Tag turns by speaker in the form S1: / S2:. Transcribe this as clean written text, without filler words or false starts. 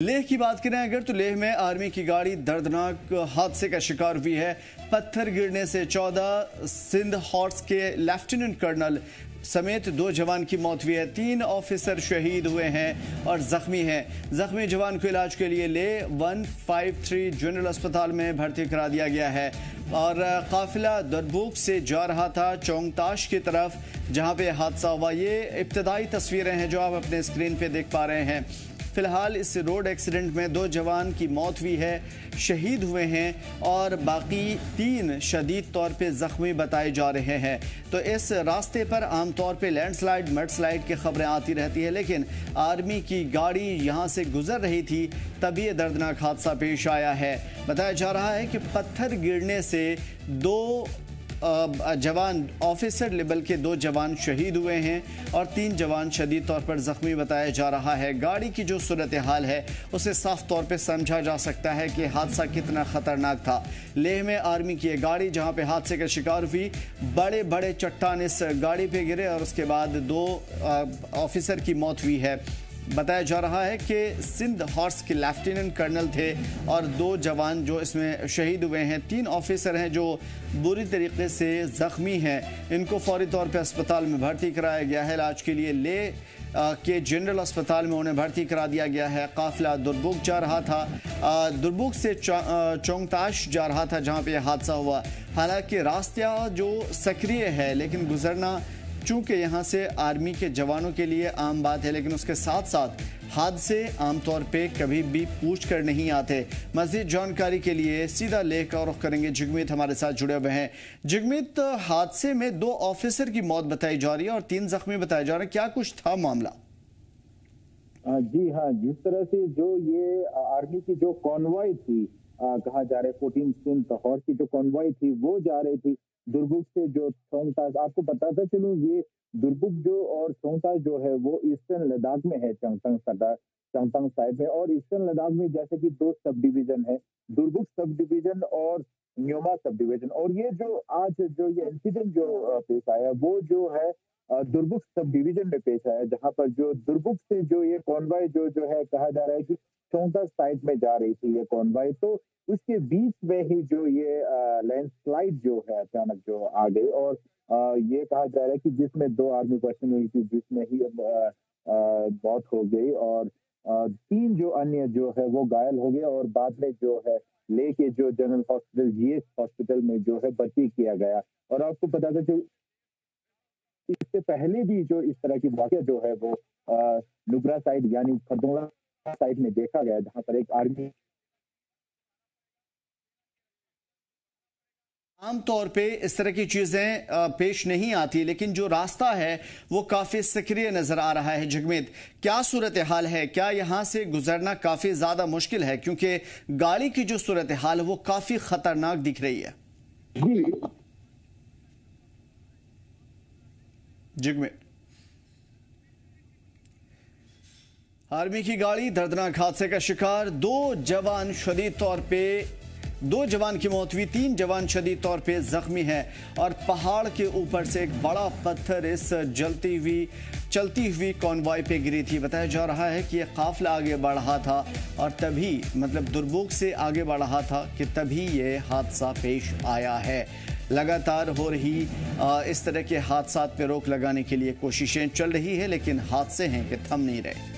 S1: लेह की बात करें अगर तो लेह में आर्मी की गाड़ी दर्दनाक हादसे का शिकार हुई है। पत्थर गिरने से 14 सिंध हॉर्स के लेफ्टिनेंट कर्नल समेत 2 जवान की मौत हुई है। 3 ऑफिसर शहीद हुए हैं और जख्मी हैं। जख्मी जवान को इलाज के लिए लेह 153 जनरल अस्पताल में भर्ती करा दिया गया है और काफिला दुर्बुक से जा रहा था चोंगताश की तरफ, जहां पे हादसा हुआ। ये इब्तदाई तस्वीरें हैं जो आप अपने स्क्रीन पे देख पा रहे हैं। फिलहाल इस रोड एक्सीडेंट में 2 जवान की मौत हुई है, शहीद हुए हैं और बाकी 3 शदीद तौर पे जख्मी बताए जा रहे हैं। तो इस रास्ते पर आमतौर पे लैंडस्लाइड मडस्लाइड की खबरें आती रहती है, लेकिन आर्मी की गाड़ी यहां से गुजर रही थी तभी ये दर्दनाक हादसा पेश आया है। बताया जा रहा है कि पत्थर गिरने से 2 जवान ऑफिसर लेवल के 2 जवान शहीद हुए हैं और 3 जवान शदीद तौर पर जख्मी बताया जा रहा है। गाड़ी की जो सूरत हाल है उसे साफ तौर पे समझा जा सकता है कि हादसा कितना खतरनाक था। लेह में आर्मी की एक गाड़ी जहां पे हादसे का शिकार हुई, बड़े बड़े चट्टान इस गाड़ी पे गिरे और उसके बाद 2 ऑफिसर की मौत हुई है। बताया जा रहा है कि सिंध हॉर्स के लेफ्टिनेंट कर्नल थे और 2 जवान जो इसमें शहीद हुए हैं। 3 ऑफिसर हैं जो बुरी तरीके से जख्मी हैं। इनको फौरी तौर पर अस्पताल में भर्ती कराया गया है। इलाज के लिए लेह के जनरल अस्पताल में उन्हें भर्ती करा दिया गया है। काफिला दुर्बुक जा रहा था, दुर्बुक से चोंगताश जा रहा था जहां पे यह हादसा हुआ। हालांकि रास्ता जो सक्रिय है लेकिन गुजरना चूंकि यहाँ से आर्मी के जवानों के लिए आम बात है, लेकिन उसके साथ साथ हादसे आमतौर पे कभी भी पूछ कर नहीं आते। मज़ीद जानकारी के लिए सीधा लेह का रुख करेंगे। जिगमीत हमारे साथ जुड़े हुए हैं। जिगमीत, हादसे में 2 ऑफिसर की मौत बताई जा रही है और 3 जख्मी बताए जा रहे हैं, क्या कुछ था मामला?
S2: जी हाँ, जिस तरह से जो ये आर्मी की जो कॉन्वॉय थी, कहा जा रहा है 14 सिंध हॉर्स की जो कॉन्वॉय थी वो जा रही थी दुर्बुक से जो चोंगताश। आपको बताता चलूं, ये दुर्बुक जो और चोंगताश जो है वो ईस्टर्न लद्दाख में है, चंगतंग साइड में। और ईस्टर्न लद्दाख में जैसे कि 2 सब डिवीजन है, दुर्बुक सब डिवीजन और न्योमा सब डिवीजन। और ये जो आज जो ये इंसिडेंट जो पेश आया वो जो है दुर्बुक सब डिवीजन में पेश आया, जहां पर जो दुर्बुक से जो ये कॉन्वॉय जो है, कहा जा रहा है कि चोंगताश साइड में जा रही थी ये कॉन्वॉय, तो उसके बीच में ही जो ये लैंडस्लाइड जो है अचानक जो आ गई। और ये कहा जा रहा है कि जिसमें 2 आर्मी पर्सनल की जिसमें ही मौत हो गई और 3 जो अन्य जो है वो घायल हो गए और बाद में जो है लेके जो जनरल हॉस्पिटल जीएस हॉस्पिटल में जो है भर्ती किया गया। और आपको पता था कि इससे पहले भी जो इस तरह की वाकया जो है वो नुब्रा साइड यानी खरदोला साइड में देखा गया, जहां पर एक आर्मी
S1: आमतौर पे इस तरह की चीजें पेश नहीं आती, लेकिन जो रास्ता है वो काफी सक्रिय नजर आ रहा है। जगमीत, क्या सूरत हाल है? क्या यहां से गुजरना काफी ज्यादा मुश्किल है, क्योंकि गाड़ी की जो सूरत हाल है वो काफी खतरनाक दिख रही है? जगमीत, आर्मी की गाड़ी दर्दनाक हादसे का शिकार, 2 जवान शदीद तौर पे 2 जवान की मौत हुई, 3 जवान शदीद तौर पे जख्मी हैं और पहाड़ के ऊपर से एक बड़ा पत्थर इस चलती हुई कॉन्वॉय पे गिरी थी। बताया जा रहा है कि यह काफिला आगे बढ़ रहा था और तभी दुर्बुक से आगे बढ़ रहा था कि तभी ये हादसा पेश आया है। लगातार हो रही इस तरह के हादसात पे रोक लगाने के लिए कोशिशें चल रही है, लेकिन हादसे हैं कि थम नहीं रहे।